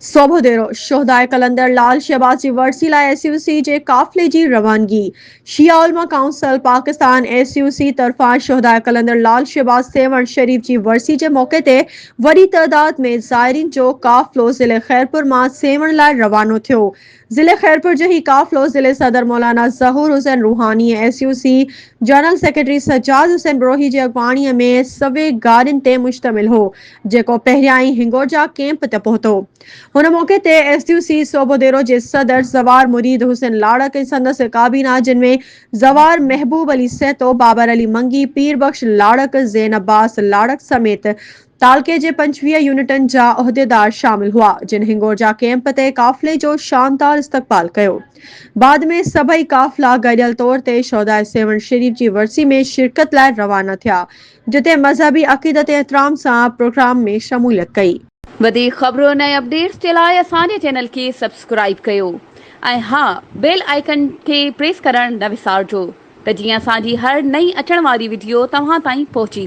सोभोदेरो शोहदाय कलंदर लाल शहबाज जी वर्सी लाइ SUC जे काफ़िले जी रवानगी। शिया उलमा काउंसिल पाकिस्तान SUC तरफ़ां शोहदाय कलंदर लाल शहबाज सेवण शरीफ जी वर्सी जे मौके ते वॾी तइदाद में ज़ाइरीन जो काफ़िलो ज़िले खैरपुर मां सेवण लाइ रवानो थियो। ज़िले खैरपुर जो ही काफ़िलो ज़िले सदर मौलाना ज़हूर Hussain Ruhani SUC general secretary Sajjad Hussain Brohi ji अॻवाणीअ में सवे गाॾियुनि ते मुश्तमिल हो, जेको पहिरियां ई हिंगोरजा कैंप ते पहुतो। हुन मौके ते SUC सोबोदेरो जे सदर ज़वार मुरीद हुसैन लाड़क ऐं संदसि काबीना, जिन में ज़वार महबूब अली सेतो, बाबर अली मंगी, पीर बख्श लाड़क, ज़ैन अब्बास लाड़क समेत तालके जे 25 यूनिटनि जा उहिदेदार शामिल हुआ, जिन हिंगोरजा कैंप ते काफ़िले जो शानदार इस्तक़बाल कयो। बाद में सभई काफ़िला गॾियल तौर ते शोहदाय सेवण शरीफ जी वर्सी में शिरकत लाइ रवाना थिया, जिते मज़हबी अक़ीदत ऐं एहतराम सां प्रोग्राम में शमूलियत कई। वधीक ख़बरुनि ऐं अपडेट्स जे लाइ असांजे चैनल खे सब्सक्राइब कयो ऐं हा, बेल आइकन खे प्रेस करणु न विसारिजो त जीअं असांजी हर नई अचण वारी वीडियो तव्हां ताईं पहुची